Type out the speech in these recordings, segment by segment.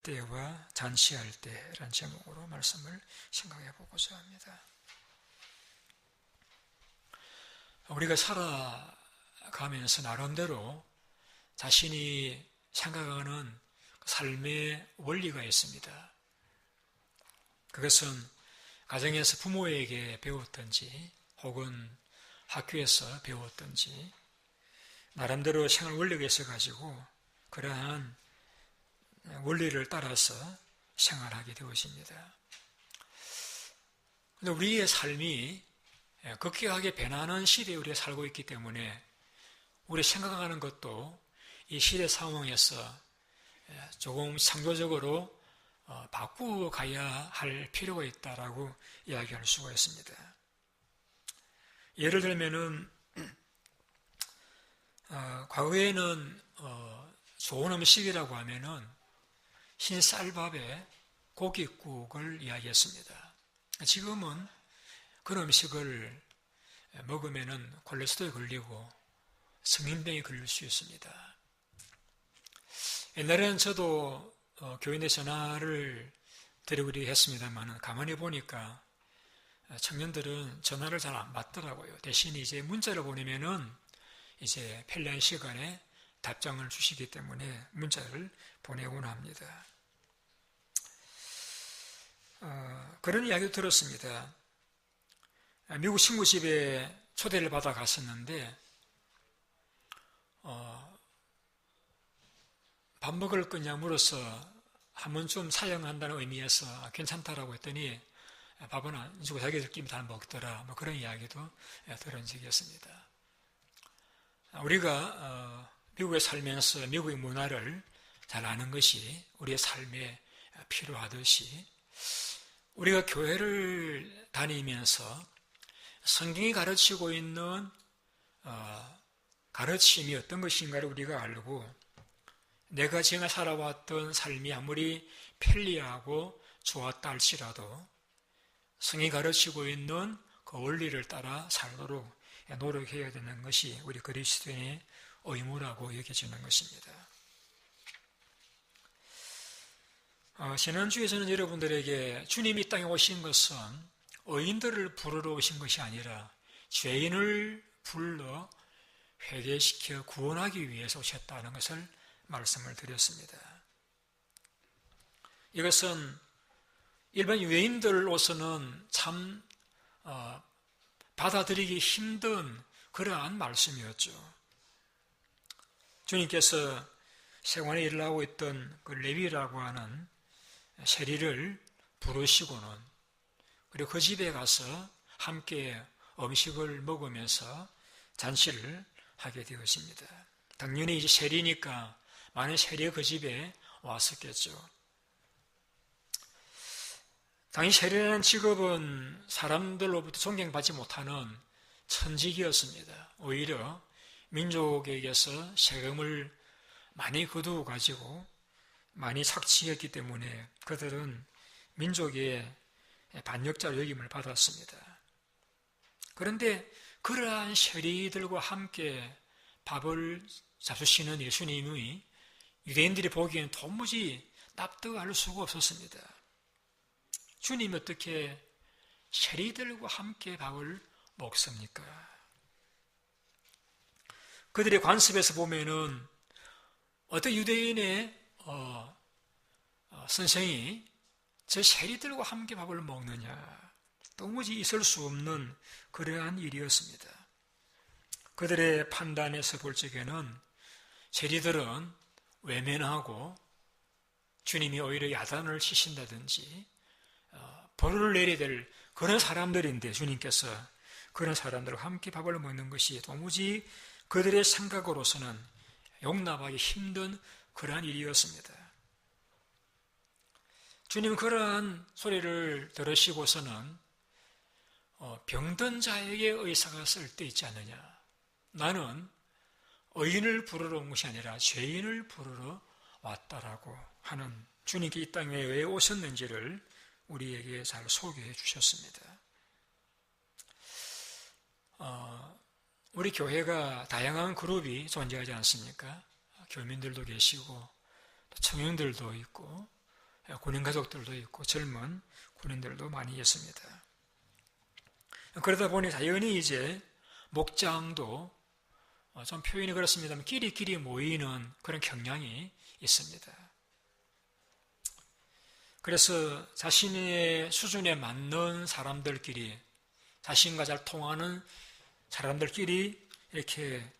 때와 잔치할 때라는 제목으로 말씀을 생각해 보고자 합니다. 우리가 살아가면서 나름대로 자신이 생각하는 삶의 원리가 있습니다. 그것은 가정에서 부모에게 배웠든지 혹은 학교에서 배웠든지 나름대로 생활 원리가 있어가지고 그러한 원리를 따라서 생활하게 되어집니다. 그런데 우리의 삶이 급격하게 변하는 시대에 우리가 살고 있기 때문에 우리 생각하는 것도 이 시대 상황에서 조금 창조적으로 바꾸어가야 할 필요가 있다라고 이야기할 수가 있습니다. 예를 들면은 과거에는 좋은 음식이라고 하면은 흰 쌀밥에 고깃국을 이야기했습니다. 지금은 그런 음식을 먹으면은 콜레스테롤이 걸리고 성인병이 걸릴 수 있습니다. 옛날에는 저도 교인의 전화를 드리고 했습니다만 가만히 보니까 청년들은 전화를 잘 안 받더라고요. 대신 이제 문자를 보내면은 이제 편리한 시간에 답장을 주시기 때문에 문자를 보내곤 합니다. 그런 이야기도 들었습니다. 미국 친구 집에 초대를 받아 갔었는데 밥 먹을 거냐 물어서 한 번쯤 사용한다는 의미에서 괜찮다라고 했더니 밥은 안 주고 자기들끼리 다 먹더라. 뭐 그런 이야기도 들은 적이 있습니다. 우리가 미국에 살면서 미국의 문화를 잘 아는 것이 우리의 삶에 필요하듯이 우리가 교회를 다니면서 성경이 가르치고 있는 가르침이 어떤 것인가를 우리가 알고 내가 지금 살아왔던 삶이 아무리 편리하고 좋았다 할지라도 성경이 가르치고 있는 그 원리를 따라 살도록 노력해야 되는 것이 우리 그리스도인의 의무라고 여겨지는 것입니다. 지난주에 저는 여러분들에게 주님이 이 땅에 오신 것은 의인들을 부르러 오신 것이 아니라 죄인을 불러 회개시켜 구원하기 위해서 오셨다는 것을 말씀을 드렸습니다. 이것은 일반 유대인들로서는 참 받아들이기 힘든 그러한 말씀이었죠. 주님께서 생활에 일을 하고 있던 그 레위라고 하는 세리를 부르시고는 그리고 그 집에 가서 함께 음식을 먹으면서 잔치를 하게 되었습니다. 당연히 이제 세리니까 많은 세리가 그 집에 왔었겠죠. 당시 세리라는 직업은 사람들로부터 존경받지 못하는 천직이었습니다. 오히려 민족에게서 세금을 많이 거두어 가지고 많이 착취했기 때문에 그들은 민족의 반역자로 여김을 받았습니다. 그런데 그러한 세리들과 함께 밥을 잡수시는 예수님이 유대인들이 보기에는 도무지 납득할 수가 없었습니다. 주님이 어떻게 세리들과 함께 밥을 먹습니까? 그들의 관습에서 보면은 어떤 유대인의 선생이 저 세리들과 함께 밥을 먹느냐 도무지 있을 수 없는 그러한 일이었습니다. 그들의 판단에서 볼 적에는 세리들은 외면하고 주님이 오히려 야단을 치신다든지 벌을 내려야 될 그런 사람들인데 주님께서 그런 사람들과 함께 밥을 먹는 것이 도무지 그들의 생각으로서는 용납하기 힘든 그러한 일이었습니다. 주님은 그러한 소리를 들으시고서는 병든 자에게 의사가 쓸데있지 않느냐. 나는 의인을 부르러 온 것이 아니라 죄인을 부르러 왔다라고 하는 주님께 이 땅에 왜 오셨는지를 우리에게 잘 소개해 주셨습니다. 우리 교회가 다양한 그룹이 존재하지 않습니까? 교민들도 계시고 또 청년들도 있고 군인 가족들도 있고 젊은 군인들도 많이 있습니다. 그러다 보니 자연히 이제 목장도 좀 표현이 그렇습니다만 끼리끼리 모이는 그런 경향이 있습니다. 그래서 자신의 수준에 맞는 사람들끼리, 자신과 잘 통하는 사람들끼리 이렇게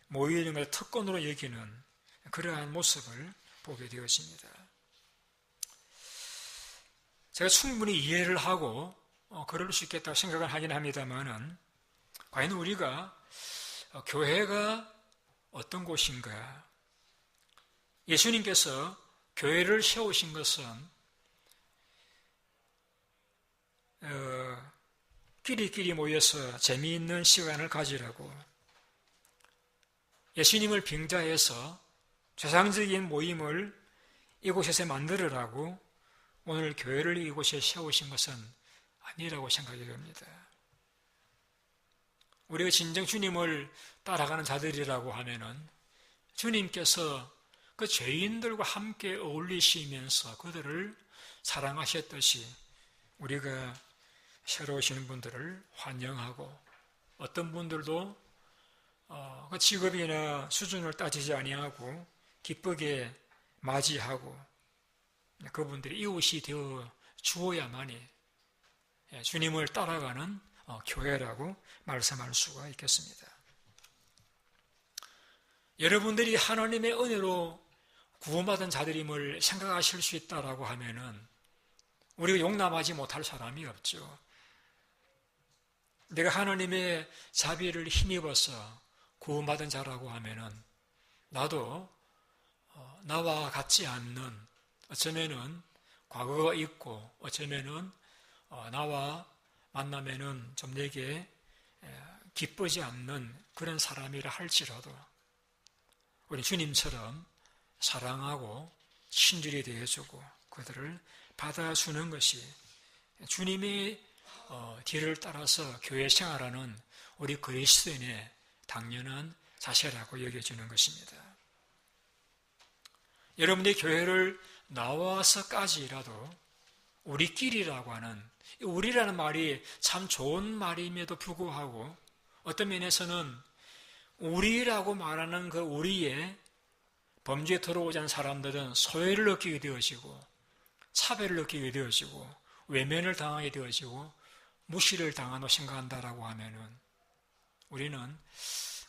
모이는 것을 특권으로 여기는 그러한 모습을 보게 되어집니다. 제가 충분히 이해를 하고 그럴 수 있겠다고 생각을 하긴 합니다만은 과연 우리가 교회가 어떤 곳인가? 예수님께서 교회를 세우신 것은 끼리끼리 모여서 재미있는 시간을 가지라고, 예수님을 빙자해서 최상적인 모임을 이곳에서 만들으라고 오늘 교회를 이곳에 세우신 것은 아니라고 생각이 됩니다. 우리가 진정 주님을 따라가는 자들이라고 하면은 주님께서 그 죄인들과 함께 어울리시면서 그들을 사랑하셨듯이 우리가 새로 오시는 분들을 환영하고, 어떤 분들도 그 직업이나 수준을 따지지 아니하고 기쁘게 맞이하고 그분들이 이웃이 되어 주어야만이 주님을 따라가는 교회라고 말씀할 수가 있겠습니다. 여러분들이 하나님의 은혜로 구원받은 자들임을 생각하실 수 있다라고 하면은 우리가 용납하지 못할 사람이 없죠. 내가 하나님의 자비를 힘입어서 구원받은 자라고 하면은 나도 나와 같지 않는, 어쩌면은 과거가 있고 어쩌면은 나와 만나면은 좀 내게 기쁘지 않는 그런 사람이라 할지라도 우리 주님처럼 사랑하고 친절히 대해주고 그들을 받아주는 것이 주님의 뒤를 따라서 교회 생활하는 우리 그리스도인의 당연한 자세라고 여겨지는 것입니다. 여러분들이 교회를 나와서까지라도 우리끼리라고 하는, 우리라는 말이 참 좋은 말임에도 불구하고 어떤 면에서는 우리라고 말하는 그 우리의 범죄에 들어오지 않은 사람들은 소외를 느끼게 되어지고 차별을 느끼게 되어지고 외면을 당하게 되어지고 무시를 당한다고 생각한다라고 하면은 우리는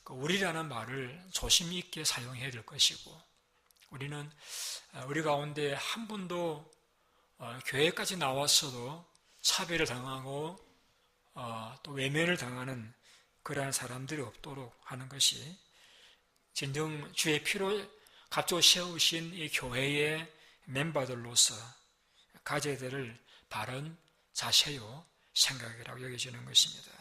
그 우리라는 말을 조심 있게 사용해야 될 것이고, 우리는 우리 가운데 한 분도 교회까지 나왔어도 차별을 당하고 또 외면을 당하는 그러한 사람들이 없도록 하는 것이 진정 주의 피로 값주어 세우신 이 교회의 멤버들로서 가져야 될 바른 자세요 생각이라고 여겨지는 것입니다.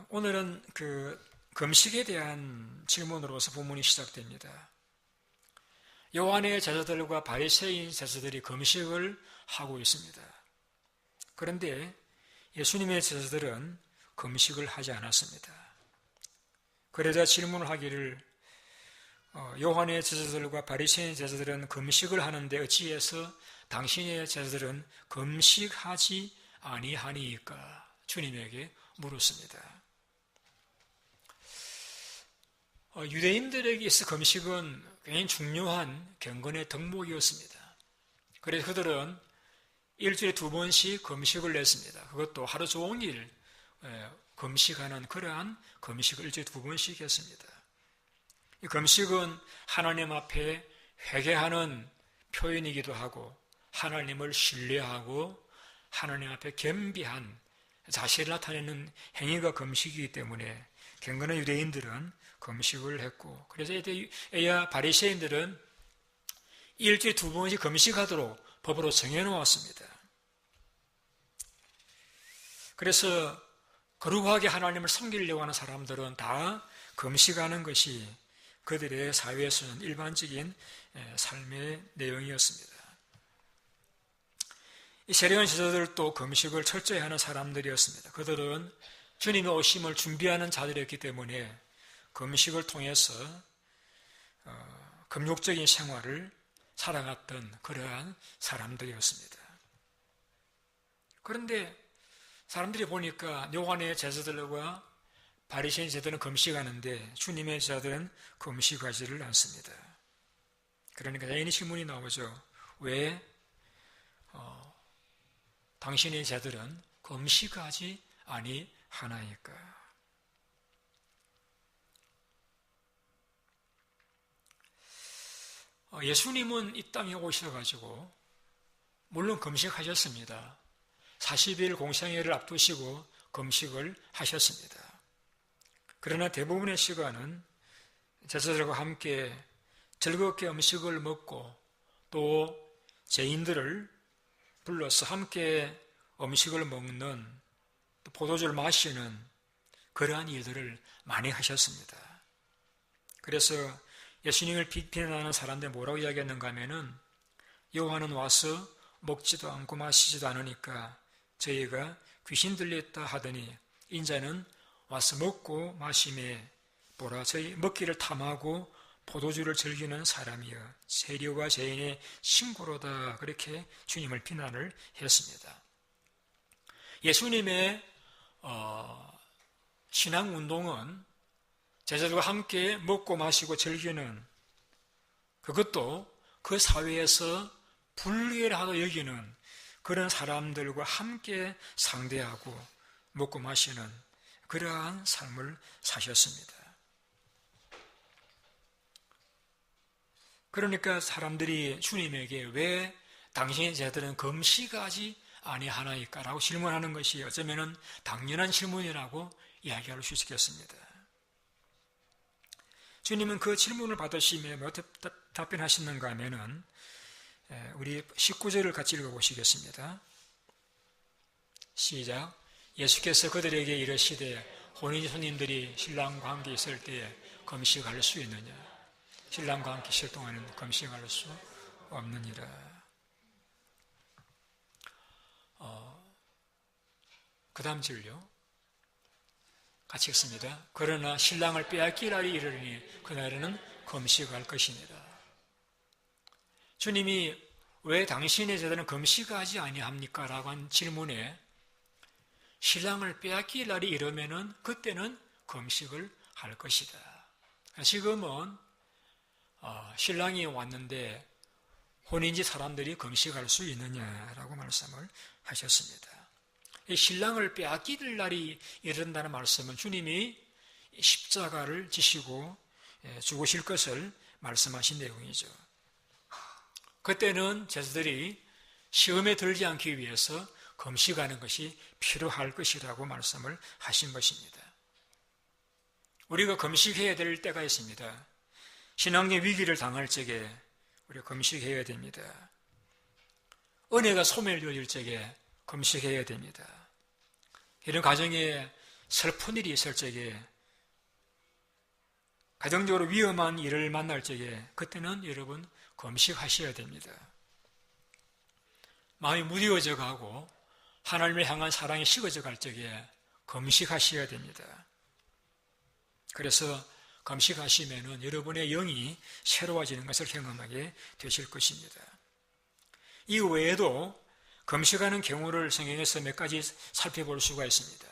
오늘은 그 금식에 대한 질문으로서 본문이 시작됩니다. 요한의 제자들과 바리새인 제자들이 금식을 하고 있습니다. 그런데 예수님의 제자들은 금식을 하지 않았습니다. 그러자 질문을 하기를 요한의 제자들과 바리새인 제자들은 금식을 하는데 어찌해서 당신의 제자들은 금식하지 아니하니까 주님에게 물었습니다. 유대인들에게 있어 금식은 굉장히 중요한 경건의 덕목이었습니다. 그래서 그들은 일주일에 2번씩 금식을 냈습니다. 그것도 하루 종일 금식하는 그러한 금식을 일주일에 2번씩 했습니다. 이 금식은 하나님 앞에 회개하는 표현이기도 하고 하나님을 신뢰하고 하나님 앞에 겸비한 자세를 나타내는 행위가 금식이기 때문에 경건한 유대인들은 금식을 했고, 그래서 에야 바리새인들은 일주일에 2번씩 금식하도록 법으로 정해놓았습니다. 그래서 거룩하게 하나님을 섬기려고 하는 사람들은 다 금식하는 것이 그들의 사회에서는 일반적인 삶의 내용이었습니다. 이 세례요한 제자들도 금식을 철저히 하는 사람들이었습니다. 그들은 주님의 오심을 준비하는 자들이었기 때문에 금식을 통해서 금욕적인 생활을 살아갔던 그러한 사람들이었습니다. 그런데 사람들이 보니까 요한의 제자들과 바리새인 제자들은 금식하는데 주님의 제자들은 금식하지를 않습니다. 그러니까 자연히 질문이 나오죠. 왜 당신의 제자들은 금식하지 아니하나이까? 예수님은 이 땅에 오셔가지고 물론 금식하셨습니다. 40일 공생애를 앞두시고 금식을 하셨습니다. 그러나 대부분의 시간은 제자들과 함께 즐겁게 음식을 먹고 또 죄인들을 불러서 함께 음식을 먹는 또 포도주를 마시는 그러한 일들을 많이 하셨습니다. 그래서 예수님을 비난하는 사람들 뭐라고 이야기했는가 하면은 요한은 와서 먹지도 않고 마시지도 않으니까 저희가 귀신 들렸다 하더니 인자는 와서 먹고 마심에 보라 저희 먹기를 탐하고 포도주를 즐기는 사람이여 세리와 죄인의 친구로다. 그렇게 주님을 비난을 했습니다. 예수님의 신앙운동은 제자들과 함께 먹고 마시고 즐기는 그것도 그 사회에서 불리하다고 여기는 그런 사람들과 함께 상대하고 먹고 마시는 그러한 삶을 사셨습니다. 그러니까 사람들이 주님에게 왜 당신의 제자들은 금식하지 아니하나이까라고 질문하는 것이 어쩌면 당연한 질문이라고 이야기할 수 있겠습니다. 주님은 그 질문을 받으시며 어떻게 답변하시는가 하면은 우리 19절을 같이 읽어보시겠습니다. 시작. 예수께서 그들에게 이르시되 혼인 손님들이 신랑과 함께 있을 때에 금식할 수 있느냐? 신랑과 함께 있을 동안은 금식할 수 없느니라. 그 다음 절요. 같이 읽습니다. 그러나 신랑을 빼앗길 날이 이르리니 그날에는 금식할 것이니라. 주님이 왜 당신의 제자들은 금식하지 아니합니까? 라고 한 질문에 신랑을 빼앗길 날이 이르면은 그때는 금식을 할 것이다. 지금은 신랑이 왔는데 혼인지 사람들이 금식할 수 있느냐라고 말씀을 하셨습니다. 이 신랑을 빼앗길 날이 이른다는 말씀은 주님이 십자가를 지시고 죽으실 것을 말씀하신 내용이죠. 그때는 제자들이 시험에 들지 않기 위해서 금식하는 것이 필요할 것이라고 말씀을 하신 것입니다. 우리가 금식해야 될 때가 있습니다. 신앙의 위기를 당할 적에 우리가 금식해야 됩니다. 은혜가 소멸될 적에 금식해야 됩니다. 이런 가정에 슬픈 일이 있을 적에 가정적으로 위험한 일을 만날 적에 그때는 여러분 금식하셔야 됩니다. 마음이 무뎌져 가고 하나님을 향한 사랑이 식어져 갈 적에 금식하셔야 됩니다. 그래서 금식하시면은 여러분의 영이 새로워지는 것을 경험하게 되실 것입니다. 이 외에도 금식하는 경우를 성경에서 몇 가지 살펴볼 수가 있습니다.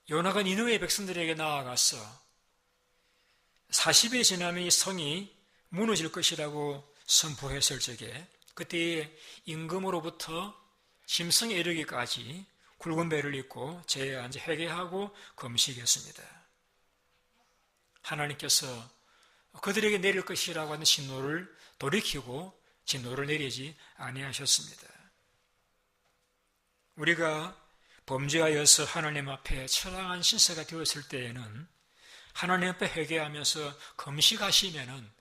요나가 니느웨 백성들에게 나아가서 40일 지나면 이 성이 무너질 것이라고 선포했을 적에 그때 임금으로부터 심성에 이르기까지 굵은 배를 입고 제에 앉아 회개하고 금식했습니다. 하나님께서 그들에게 내릴 것이라고 하는 진노를 돌이키고 진노를 내리지 아니하셨습니다. 우리가 범죄하여서 하나님 앞에 처량한 신세가 되었을 때에는 하나님 앞에 회개하면서 금식하시면은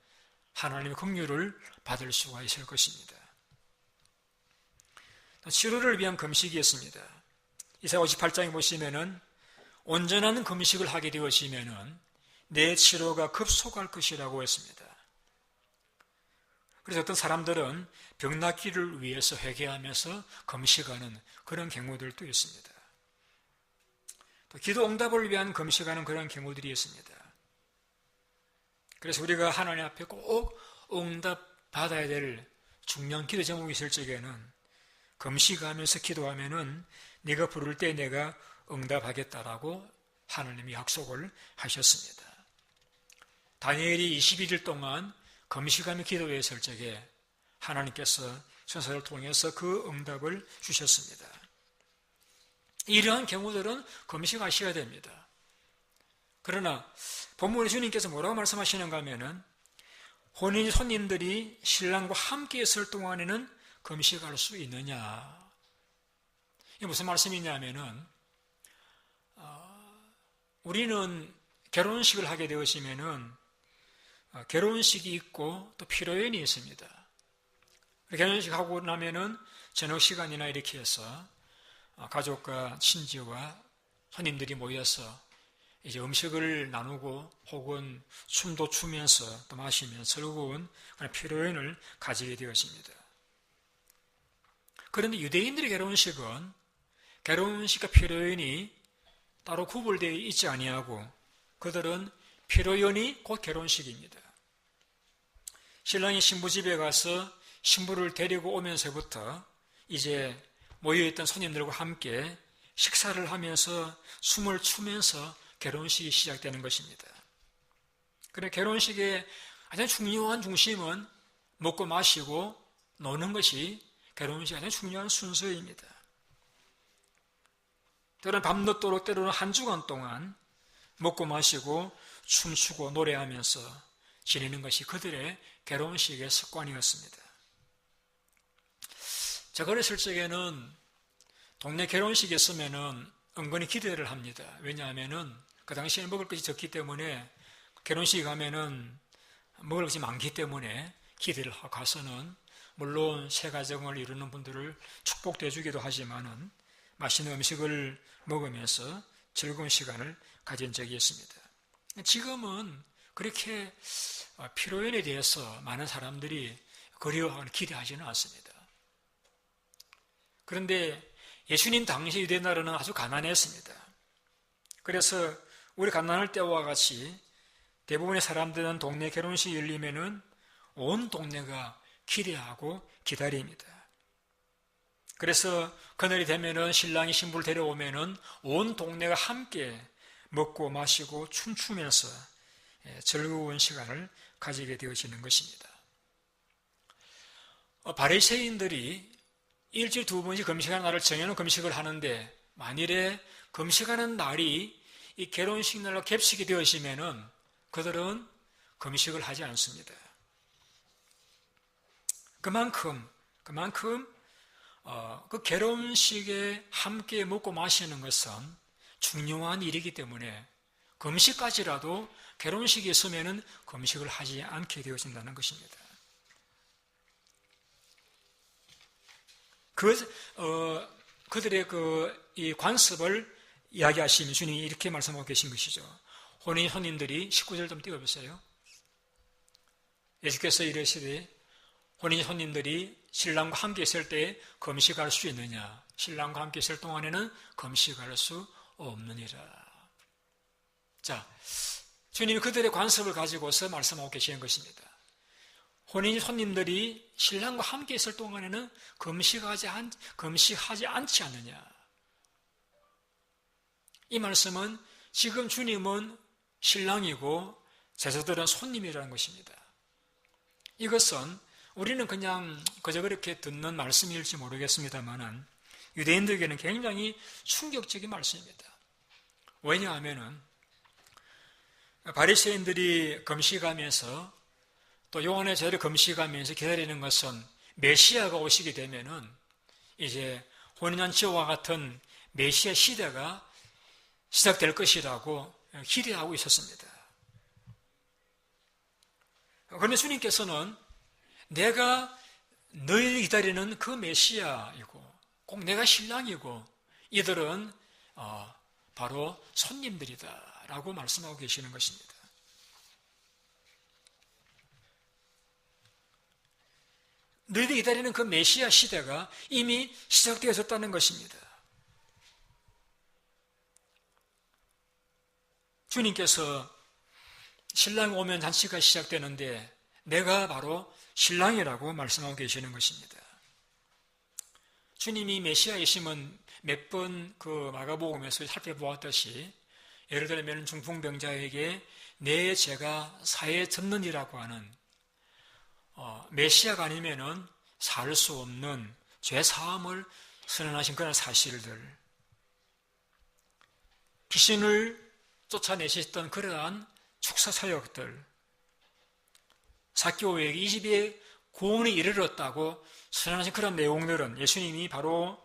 하나님의 긍휼을 받을 수가 있을 것입니다. 치료를 위한 금식이었습니다. 이사야 58장에 보시면은 온전한 금식을 하게 되어지면은 내 치료가 급속할 것이라고 했습니다. 그래서 어떤 사람들은 병 낫기를 위해서 회개하면서 금식하는 그런 경우들도 있습니다. 또 기도 응답을 위한 금식하는 그런 경우들이 있습니다. 그래서 우리가 하나님 앞에 꼭 응답 받아야 될 중요한 기도 제목이 있을 적에는 금식하면서 기도하면은 네가 부를 때 내가 응답하겠다라고 하나님이 약속을 하셨습니다. 다니엘이 21일 동안 금식하며 기도했을 적에 하나님께서 선사를 통해서 그 응답을 주셨습니다. 이러한 경우들은 금식하셔야 됩니다. 그러나 본문에 주님께서 뭐라고 말씀하시는가 하면은 혼인 손님들이 신랑과 함께 있을 동안에는 금식할 수 있느냐. 이게 무슨 말씀이냐 하면은 우리는 결혼식을 하게 되어지면은 결혼식이 있고 또 피로연이 있습니다. 결혼식 하고 나면은 저녁 시간이나 이렇게 해서 가족과 친지와 손님들이 모여서 이제 음식을 나누고 혹은 춤도 추면서 또 마시면서 즐거운 피로연을 가지게 되었습니다. 그런데 유대인들의 결혼식은 결혼식과 피로연이 따로 구분되어 있지 아니하고 그들은 피로연이 곧 결혼식입니다. 신랑이 신부 집에 가서 신부를 데리고 오면서부터 이제 모여있던 손님들과 함께 식사를 하면서 춤을 추면서 결혼식이 시작되는 것입니다. 그래 결혼식의 가장 중요한 중심은 먹고 마시고 노는 것이 결혼식의 가장 중요한 순서입니다. 때로는 밤늦도록 때로는 한 주간 동안 먹고 마시고 춤추고 노래하면서 지내는 것이 그들의 결혼식의 습관이었습니다. 제가 어렸을 적에는 동네 결혼식에 있으면은 은근히 기대를 합니다. 왜냐하면은 그 당시에 먹을 것이 적기 때문에 결혼식에 가면은 먹을 것이 많기 때문에 기대를 하고 가서는 물론 새 가정을 이루는 분들을 축복도 해주기도 하지만은 맛있는 음식을 먹으면서 즐거운 시간을 가진 적이 있습니다. 지금은 그렇게 피로연에 대해서 많은 사람들이 그리워하거나 기대하지는 않습니다. 그런데 예수님 당시 유대 나라는 아주 가난했습니다. 그래서 우리 가난할 때와 같이 대부분의 사람들은 동네 결혼식이 열리면은 온 동네가 기대하고 기다립니다. 그래서 그날이 되면은 신랑이 신부를 데려오면은 온 동네가 함께 먹고 마시고 춤추면서 즐거운 시간을 가지게 되어지는 것입니다. 바리새인들이 일주일 두 번씩 금식하는 날을 정해놓은 금식을 하는데 만일에 금식하는 날이 이 결혼식 날과 겹치게 되어지면은 그들은 금식을 하지 않습니다. 그만큼 그 결혼식에 함께 먹고 마시는 것은 중요한 일이기 때문에 금식까지라도 결혼식이 있으면은 금식을 하지 않게 되어진다는 것입니다. 그들의 이 관습을 이야기하시면 주님이 이렇게 말씀하고 계신 것이죠. 혼인 손님들이 19절 좀 띄워보세요. 예수께서 이르시되 혼인 손님들이 신랑과 함께 있을 때 금식할 수 있느냐? 신랑과 함께 있을 동안에는 금식할 수 없느니라. 자, 주님이 그들의 관습을 가지고서 말씀하고 계시는 것입니다. 혼인 손님들이 신랑과 함께 있을 동안에는 금식하지 않지 않느냐. 이 말씀은 지금 주님은 신랑이고 제자들은 손님이라는 것입니다. 이것은 우리는 그냥 그저 그렇게 듣는 말씀일지 모르겠습니다만 유대인들에게는 굉장히 충격적인 말씀입니다. 왜냐하면 바리새인들이 금식하면서 또 요한의 제를 금식하면서 기다리는 것은 메시아가 오시게 되면은 이제 혼인잔치와 같은 메시아 시대가 시작될 것이라고 기대하고 있었습니다. 그런데 주님께서는 내가 너희를 기다리는 그 메시아이고 꼭 내가 신랑이고 이들은 바로 손님들이다 라고 말씀하고 계시는 것입니다. 너희들이 기다리는 그 메시아 시대가 이미 시작되어졌다는 것입니다. 주님께서 신랑 오면 잔치가 시작되는데 내가 바로 신랑이라고 말씀하고 계시는 것입니다. 주님이 메시아이심은 몇 번 그 마가복음에서 살펴보았듯이 예를 들면 중풍병자에게 내 죄가 사해 접는이라고 하는 메시아가 아니면은 살 수 없는 죄 사함을 선언하신 그런 사실들, 귀신을 쫓아내셨던 그러한 축사 사역들, 삭개오에게 20의 구원이 이르렀다고 선언하신 그런 내용들은 예수님이 바로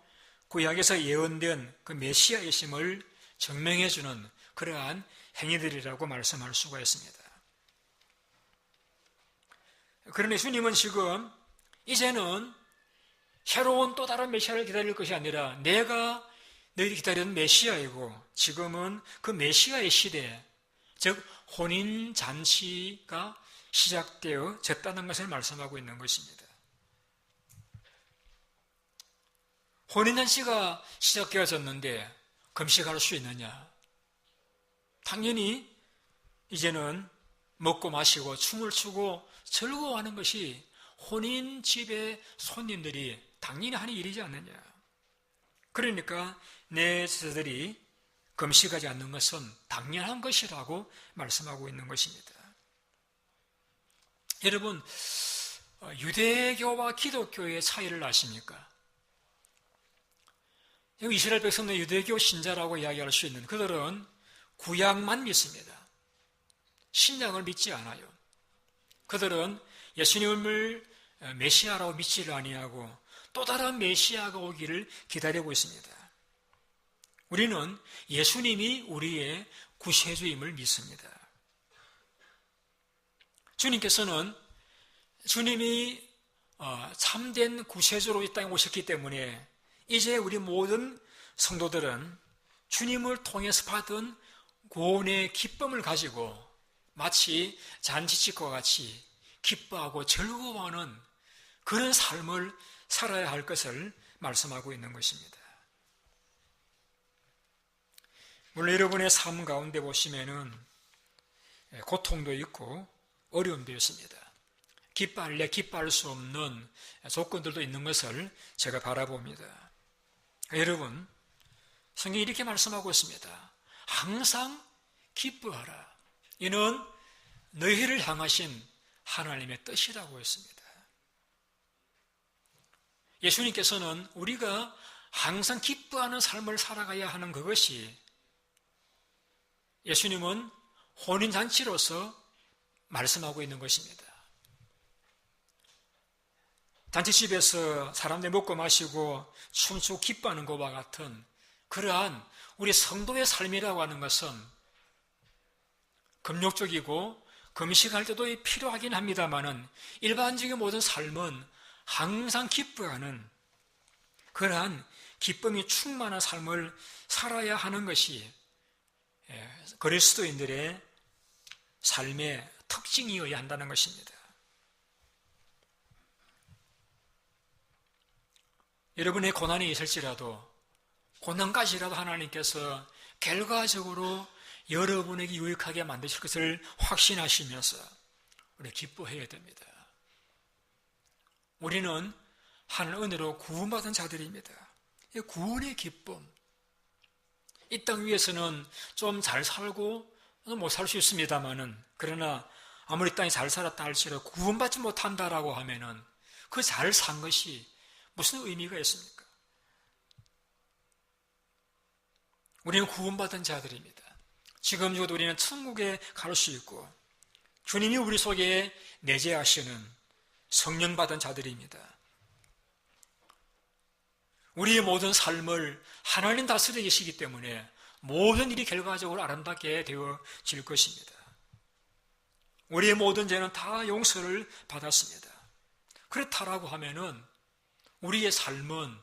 구약에서 예언된 그 메시아이심을 증명해주는 그러한 행위들이라고 말씀할 수가 있습니다. 그런데 주님은 지금 이제는 새로운 또 다른 메시아를 기다릴 것이 아니라 내가 너희들이 기다리는 메시아이고 지금은 그 메시아의 시대, 즉 혼인잔치가 시작되어졌다는 것을 말씀하고 있는 것입니다. 혼인잔치가 시작되어졌는데 금식할 수 있느냐? 당연히 이제는 먹고 마시고 춤을 추고 즐거워하는 것이 혼인 집의 손님들이 당연히 하는 일이지 않느냐. 그러니까 내 제자들이 금식하지 않는 것은 당연한 것이라고 말씀하고 있는 것입니다. 여러분, 유대교와 기독교의 차이를 아십니까? 이스라엘 백성은 유대교 신자라고 이야기할 수 있는 그들은 구약만 믿습니다. 신약을 믿지 않아요. 그들은 예수님을 메시아라고 믿지를 아니하고 또 다른 메시아가 오기를 기다리고 있습니다. 우리는 예수님이 우리의 구세주임을 믿습니다. 주님께서는 주님이 참된 구세주로 이 땅에 오셨기 때문에 이제 우리 모든 성도들은 주님을 통해서 받은 구원의 기쁨을 가지고 마치 잔치집과 같이 기뻐하고 즐거워하는 그런 삶을 살아야 할 것을 말씀하고 있는 것입니다. 물론 여러분의 삶 가운데 보시면은 고통도 있고 어려움도 있습니다. 기뻐할래 기뻐할 수 없는 조건들도 있는 것을 제가 바라봅니다. 여러분, 성경이 이렇게 말씀하고 있습니다. 항상 기뻐하라. 이는 너희를 향하신 하나님의 뜻이라고 했습니다. 예수님께서는 우리가 항상 기뻐하는 삶을 살아가야 하는 그것이 예수님은 혼인잔치로서 말씀하고 있는 것입니다. 잔치집에서 사람들 먹고 마시고 춤추고 기뻐하는 것과 같은 그러한 우리 성도의 삶이라고 하는 것은 금욕적이고 금식할 때도 필요하긴 합니다마는 일반적인 모든 삶은 항상 기뻐하는 그러한 기쁨이 충만한 삶을 살아야 하는 것이 그리스도인들의 삶의 특징이어야 한다는 것입니다. 여러분의 고난이 있을지라도 고난까지라도 하나님께서 결과적으로 여러분에게 유익하게 만드실 것을 확신하시면서 우리 기뻐해야 됩니다. 우리는 하늘 은혜로 구원받은 자들입니다. 이 구원의 기쁨. 이 땅 위에서는 좀 잘 살고 못 살 수 있습니다만은 그러나 아무리 땅이 잘 살았다 할지라도 구원받지 못한다라고 하면은 그 잘 산 것이 무슨 의미가 있습니까? 우리는 구원받은 자들입니다. 지금 죽어도 우리는 천국에 갈 수 있고 주님이 우리 속에 내재하시는 성령 받은 자들입니다. 우리의 모든 삶을 하나님 다스려 계시기 때문에 모든 일이 결과적으로 아름답게 되어질 것입니다. 우리의 모든 죄는 다 용서를 받았습니다. 그렇다라고 하면은 우리의 삶은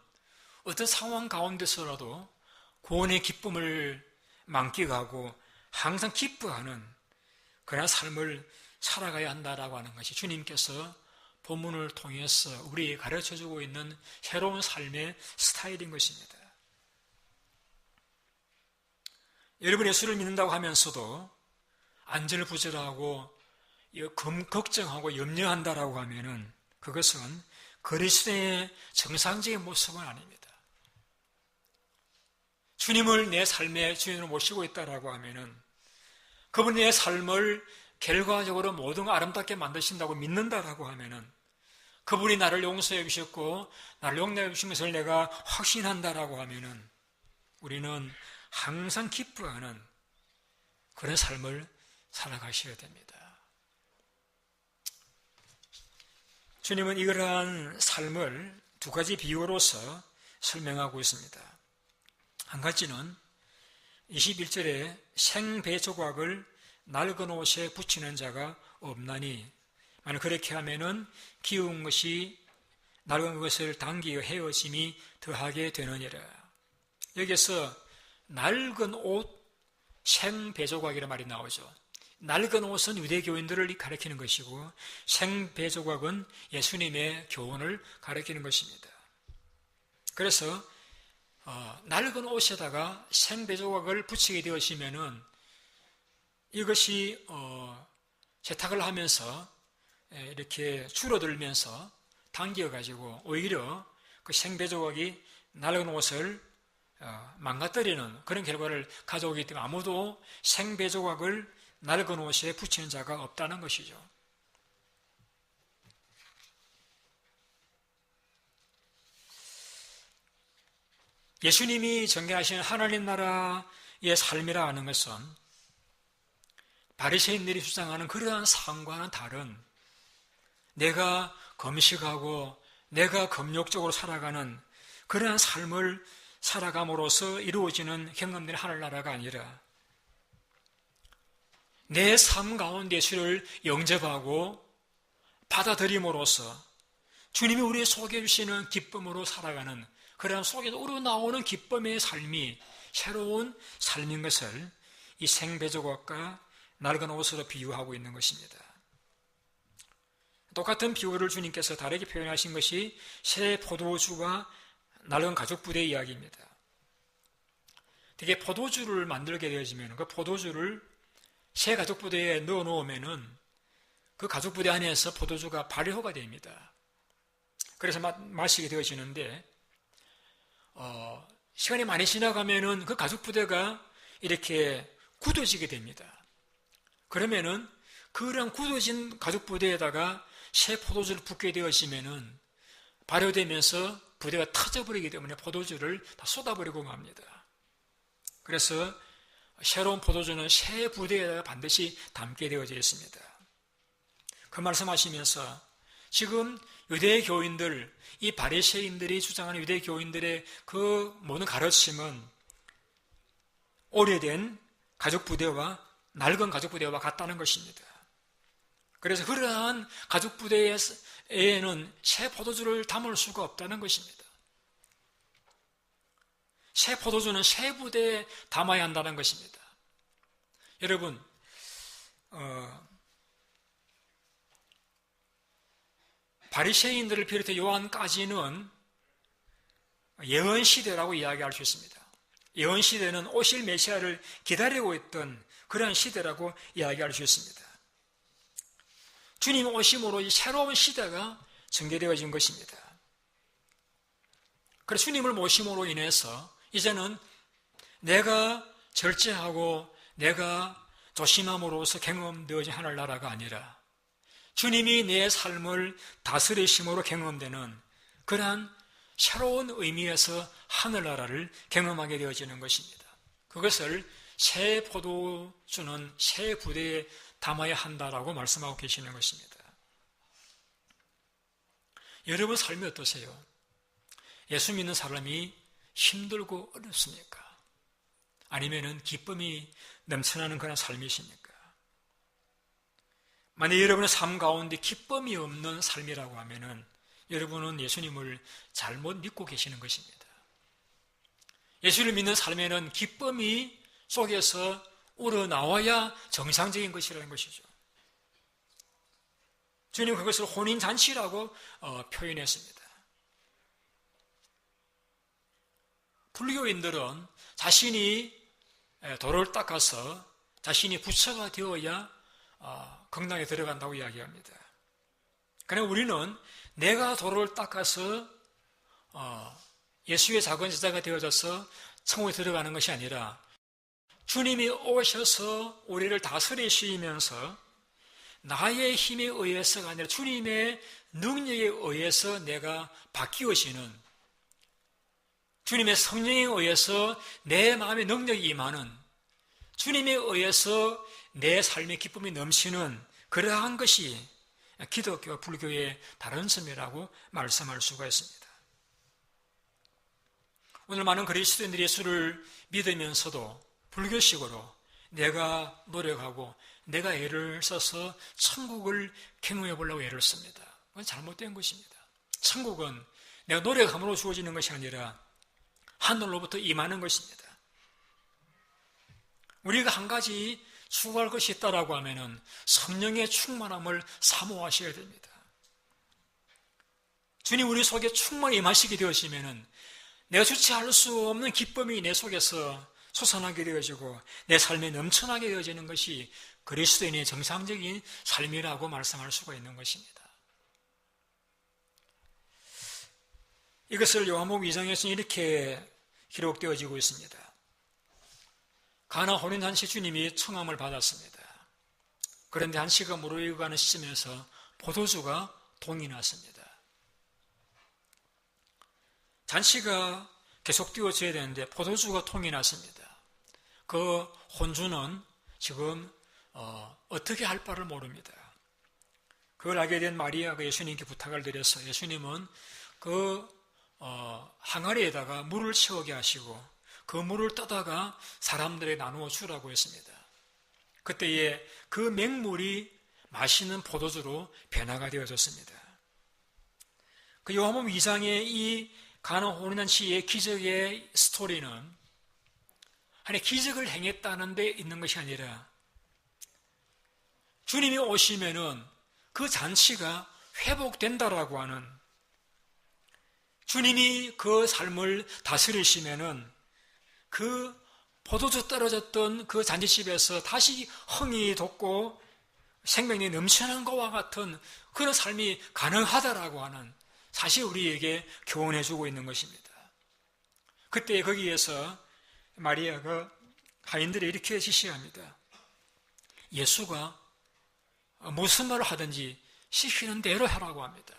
어떤 상황 가운데서라도 구원의 기쁨을 만끽하고 항상 기뻐하는 그런 삶을 살아가야 한다라고 하는 것이 주님께서 본문을 통해서 우리에게 가르쳐주고 있는 새로운 삶의 스타일인 것입니다. 여러분 예수를 믿는다고 하면서도 안절부절하고 걱정하고 염려한다라고 하면은 그것은 그리스도의 정상적인 모습은 아닙니다. 주님을 내 삶의 주인으로 모시고 있다라고 하면은 그분이 내 삶을 결과적으로 모든 아름답게 만드신다고 믿는다라고 하면은 그분이 나를 용서해 주셨고 나를 용납해 주신 것을 내가 확신한다라고 하면은 우리는 항상 기뻐하는 그런 삶을 살아가셔야 됩니다. 주님은 이러한 삶을 두 가지 비유로서 설명하고 있습니다. 한 가지는 21절에 생배 조각을 낡은 옷에 붙이는 자가 없나니 만약 그렇게 하면은 기운 것이 낡은 것을 당기어 헤어짐이 더하게 되느니라. 여기서 낡은 옷, 생배조각이라는 말이 나오죠. 낡은 옷은 유대교인들을 가리키는 것이고 생배조각은 예수님의 교훈을 가리키는 것입니다. 그래서 낡은 옷에다가 생배조각을 붙이게 되어지면은 이것이 세탁을 하면서 이렇게 줄어들면서 당겨가지고 오히려 그 생배조각이 낡은 옷을 망가뜨리는 그런 결과를 가져오기 때문에 아무도 생배조각을 낡은 옷에 붙이는 자가 없다는 것이죠. 예수님이 전개하신 하나님 나라의 삶이라 하는 것은 바리새인들이 주장하는 그러한 삶과는 다른 내가 검식하고 내가 검욕적으로 살아가는 그러한 삶을 살아감으로써 이루어지는 경험들의 하늘나라가 아니라 내 삶 가운데 예수를 영접하고 받아들임으로써 주님이 우리 속에 주시는 기쁨으로 살아가는 그러한 속에서 우러나오는 기쁨의 삶이 새로운 삶인 것을 이 생배조각과 낡은 옷으로 비유하고 있는 것입니다. 똑같은 비유를 주님께서 다르게 표현하신 것이 새 포도주와 낡은 가죽부대의 이야기입니다. 되게 포도주를 만들게 되어지면 그 포도주를 새 가죽부대에 넣어 놓으면은 그 가죽부대 안에서 포도주가 발효가 됩니다. 그래서 마시게 되어지는데 시간이 많이 지나가면은 그 가죽부대가 이렇게 굳어지게 됩니다. 그러면은 그런 굳어진 가죽부대에다가 새 포도주를 붓게 되어지면은 발효되면서 부대가 터져버리기 때문에 포도주를 다 쏟아버리고 맙니다. 그래서 새로운 포도주는 새 부대에다가 반드시 담게 되어져 있습니다. 그 말씀하시면서 지금 유대 교인들, 이 바리새인들이 주장하는 유대 교인들의 그 모든 가르침은 오래된 가죽부대와 낡은 가죽부대와 같다는 것입니다. 그래서 그러한 가죽부대에는 새 포도주를 담을 수가 없다는 것입니다. 새 포도주는 새 부대에 담아야 한다는 것입니다. 여러분, 바리새인들을 비롯해 요한까지는 예언시대라고 이야기할 수 있습니다. 예언시대는 오실 메시아를 기다리고 있던 그런 시대라고 이야기할 수 있습니다. 주님 오심으로 이 새로운 시대가 전개되어진 것입니다. 그래서 주님을 모심으로 인해서 이제는 내가 절제하고 내가 조심함으로써 경험되어진 하늘나라가 아니라 주님이 내 삶을 다스리심으로 경험되는 그러한 새로운 의미에서 하늘나라를 경험하게 되어지는 것입니다. 그것을 새 포도주는 새 부대에 담아야 한다라고 말씀하고 계시는 것입니다. 여러분 삶이 어떠세요? 예수 믿는 사람이 힘들고 어렵습니까? 아니면은 기쁨이 넘쳐나는 그런 삶이십니까? 만약 여러분의 삶 가운데 기쁨이 없는 삶이라고 하면은 여러분은 예수님을 잘못 믿고 계시는 것입니다. 예수를 믿는 삶에는 기쁨이 속에서 우러나와야 정상적인 것이라는 것이죠. 주님 그것을 혼인잔치라고 표현했습니다. 불교인들은 자신이 도를 닦아서 자신이 부처가 되어야 극락에 들어간다고 이야기합니다. 그러나 우리는 내가 도를 닦아서 예수의 작은 제자가 되어져서 천국에 들어가는 것이 아니라 주님이 오셔서 우리를 다스리시면서 나의 힘에 의해서가 아니라 주님의 능력에 의해서 내가 바뀌어지는, 주님의 성령에 의해서 내 마음의 능력이 임하는, 주님에 의해서 내 삶의 기쁨이 넘치는 그러한 것이 기독교와 불교의 다른 점이라고 말씀할 수가 있습니다. 오늘 많은 그리스도인들이 예수를 믿으면서도 불교식으로 내가 노력하고 내가 애를 써서 천국을 경험해 보려고 애를 씁니다. 그건 잘못된 것입니다. 천국은 내가 노력함으로 주어지는 것이 아니라 하늘로부터 임하는 것입니다. 우리가 한 가지 추구할 것이 있다라고 하면은 성령의 충만함을 사모하셔야 됩니다. 주님 우리 속에 충만히 임하시게 되어지면은 내가 주체할 수 없는 기쁨이 내 속에서 솟아나게 되어지고 내 삶에 넘쳐나게 되어지는 것이 그리스도인의 정상적인 삶이라고 말씀할 수가 있는 것입니다. 이것을 요한복음 2장에서는 이렇게 기록되어지고 있습니다. 가나 혼인 잔치 주님이 청함을 받았습니다. 그런데 잔치가 무르익어가는 시점에서 포도주가 동이 났습니다. 잔치가 계속되어져야 되는데 포도주가 통이 났습니다. 그 혼주는 지금 어떻게 할 바를 모릅니다. 그걸 알게 된 마리아가 예수님께 부탁을 드려서 예수님은 그 항아리에다가 물을 채우게 하시고 그 물을 떠다가 사람들에게 나누어 주라고 했습니다. 그때에 그 맹물이 맛있는 포도주로 변화가 되어졌습니다. 그 요한복음 2장의 이 가나 혼인잔치의 기적의 스토리는 아니 기적을 행했다는 데 있는 것이 아니라 주님이 오시면은 그 잔치가 회복된다라고 하는, 주님이 그 삶을 다스리시면은 그 포도주 떨어졌던 그 잔치집에서 다시 흥이 돋고 생명이 넘치는 것과 같은 그런 삶이 가능하다라고 하는 사실 우리에게 교훈해주고 있는 것입니다. 그때 거기에서 마리아가 하인들이 이렇게 지시합니다. 예수가 무슨 말을 하든지 시키는 대로 하라고 합니다.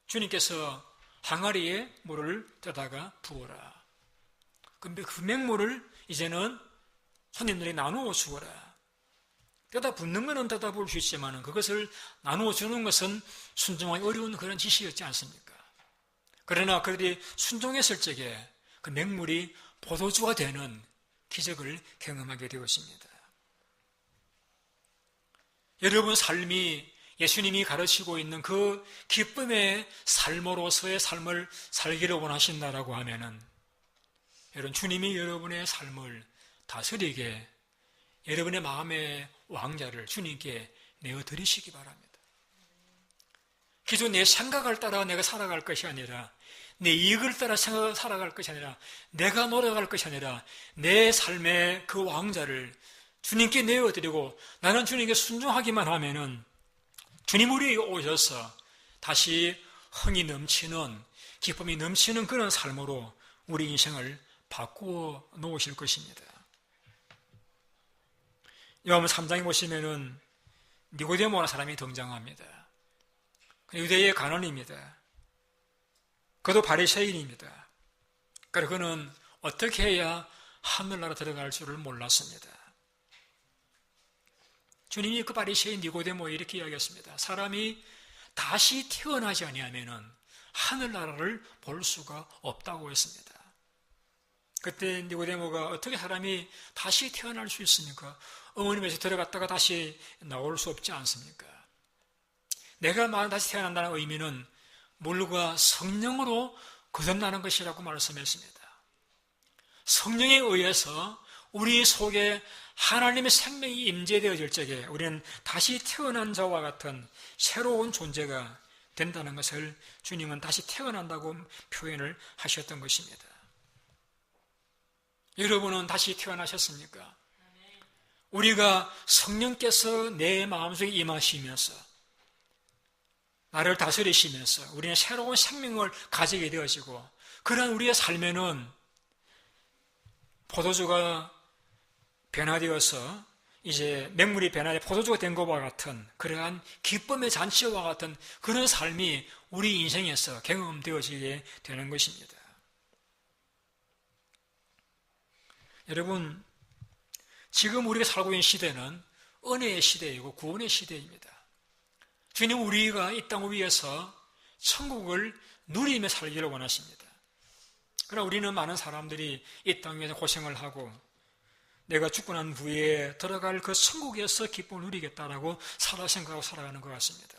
주님께서 항아리에 물을 떠다가 부어라. 근데 그 맹물을 이제는 손님들이 나누어 주어라. 떠다 붓는 것은 떠다 부을 수 있지만 그것을 나누어 주는 것은 순종하기 어려운 그런 지시였지 않습니까? 그러나 그들이 순종했을 적에 그 맹물이 포도주가 되는 기적을 경험하게 되었습니다. 여러분 삶이 예수님이 가르치고 있는 그 기쁨의 삶으로서의 삶을 살기를 원하신다라고 하면은 여러분 주님이 여러분의 삶을 다스리게 여러분의 마음의 왕자를 주님께 내어드리시기 바랍니다. 기존 내 생각을 따라 내가 살아갈 것이 아니라 내 이익을 따라 살아갈 것이 아니라 내가 노력할 것이 아니라 내 삶의 그 왕자를 주님께 내어드리고 나는 주님께 순종하기만 하면은 주님 우리에게 오셔서 다시 흥이 넘치는 기쁨이 넘치는 그런 삶으로 우리 인생을 바꾸어 놓으실 것입니다. 요한복음 3장에 보시면은 니고데모라는 사람이 등장합니다. 유대의 간원입니다. 그도 바리새인입니다. 그래서 그는 어떻게 해야 하늘나라 들어갈 줄을 몰랐습니다. 주님이 그 바리새인 니고데모에 이렇게 이야기했습니다. 사람이 다시 태어나지 아니하면은 하늘나라를 볼 수가 없다고 했습니다. 그때 니고데모가 어떻게 사람이 다시 태어날 수 있습니까? 어머님에서 들어갔다가 다시 나올 수 없지 않습니까? 내가 다시 태어난다는 의미는 물과 성령으로 거듭나는 것이라고 말씀했습니다. 성령에 의해서 우리 속에 하나님의 생명이 임재되어질 적에 우리는 다시 태어난 자와 같은 새로운 존재가 된다는 것을 주님은 다시 태어난다고 표현을 하셨던 것입니다. 여러분은 다시 태어나셨습니까? 우리가 성령께서 내 마음속에 임하시면서 나를 다스리시면서 우리는 새로운 생명을 가지게 되어지고, 그러한 우리의 삶에는 포도주가 변화되어서 이제 맹물이 변화돼 포도주가 된 것과 같은 그러한 기쁨의 잔치와 같은 그런 삶이 우리 인생에서 경험되어지게 되는 것입니다. 여러분, 지금 우리가 살고 있는 시대는 은혜의 시대이고 구원의 시대입니다. 주님, 우리가 이 땅 위에서 천국을 누리며 살기를 원하십니다. 그러나 우리는 많은 사람들이 이 땅 위에서 고생을 하고 내가 죽고 난 후에 들어갈 그 천국에서 기쁨을 누리겠다라고 생각하고 살아가는 것 같습니다.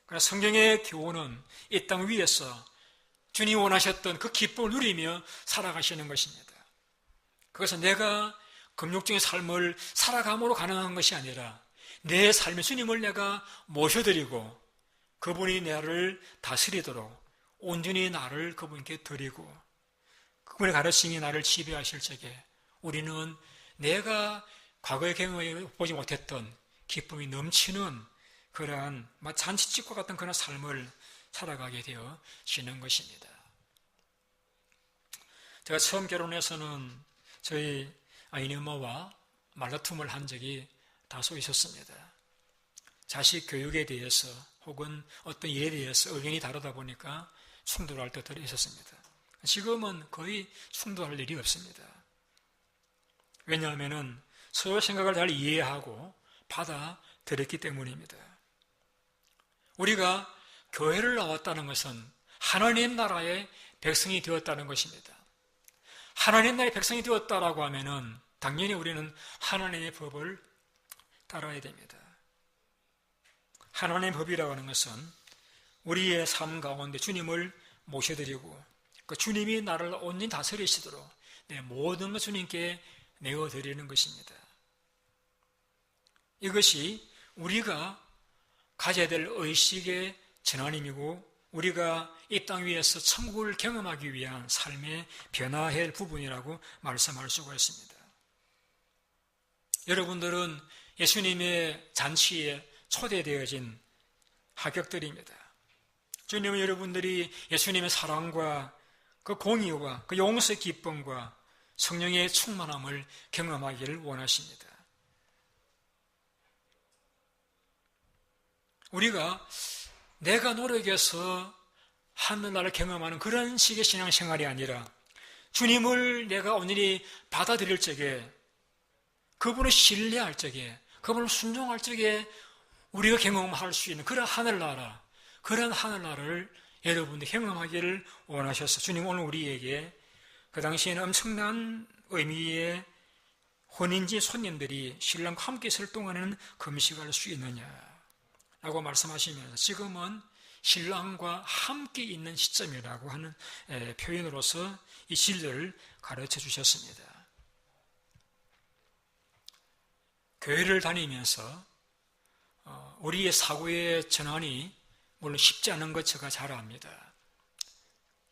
그러나 성경의 교훈은 이 땅 위에서 주님이 원하셨던 그 기쁨을 누리며 살아가시는 것입니다. 그것은 내가 금욕적인 삶을 살아감으로 가능한 것이 아니라 내 삶의 주님을 내가 모셔드리고 그분이 나를 다스리도록 온전히 나를 그분께 드리고 그분의 가르침이 나를 지배하실 적에 우리는 내가 과거에 경험해 보지 못했던 기쁨이 넘치는 그러한 잔치집과 같은 그런 삶을 살아가게 되어지는 것입니다. 제가 처음 결혼해서는 저희 아이네 엄마와 말다툼을 한 적이 다소 있었습니다. 자식 교육에 대해서 혹은 어떤 일에 대해서 의견이 다르다 보니까 충돌할 때들이 있었습니다. 지금은 거의 충돌할 일이 없습니다. 왜냐하면 서로 생각을 잘 이해하고 받아들였기 때문입니다. 우리가 교회를 나왔다는 것은 하나님 나라의 백성이 되었다는 것입니다. 하나님 나라의 백성이 되었다라고 하면은 당연히 우리는 하나님의 법을 따라야 됩니다. 하나님의 법이라고 하는 것은 우리의 삶 가운데 주님을 모셔드리고 그 주님이 나를 온전히 다스리시도록 내 모든 것 주님께 내어드리는 것입니다. 이것이 우리가 가져야 될 의식의 전환임이고 우리가 이 땅 위에서 천국을 경험하기 위한 삶의 변화해야 할 부분이라고 말씀할 수가 있습니다. 여러분들은 예수님의 잔치에 초대되어진 하객들입니다. 주님은 여러분들이 예수님의 사랑과 그 공의와 그 용서의 기쁨과 성령의 충만함을 경험하기를 원하십니다. 우리가 내가 노력해서 하늘나라를 경험하는 그런 식의 신앙생활이 아니라 주님을 내가 온전히 받아들일 적에 그분을 신뢰할 적에 그분을 순종할 적에 우리가 경험할 수 있는 그런 하늘나라, 그런 하늘나라를 여러분들이 경험하기를 원하셔서 주님 오늘 우리에게 그 당시에는 엄청난 의미의 혼인지 손님들이 신랑과 함께 있을 동안에는 금식할 수 있느냐라고 말씀하시면서 지금은 신랑과 함께 있는 시점이라고 하는 표현으로서 이 진리를 가르쳐 주셨습니다. 교회를 다니면서 우리의 사고의 전환이 물론 쉽지 않은 것 제가 잘 압니다.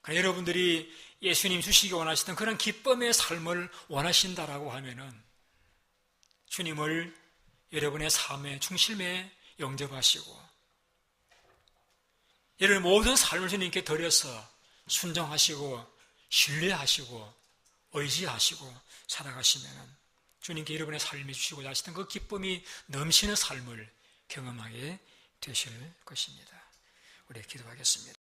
여러분들이 예수님 주시기 원하시던 그런 기쁨의 삶을 원하신다라고 하면은 주님을 여러분의 삶의 중심에 영접하시고 여러분 모든 삶을 주님께 드려서 순종하시고 신뢰하시고 의지하시고 살아가시면은 주님께 여러분의 삶이 주시고자 하시던 그 기쁨이 넘치는 삶을 경험하게 되실 것입니다. 우리 기도하겠습니다.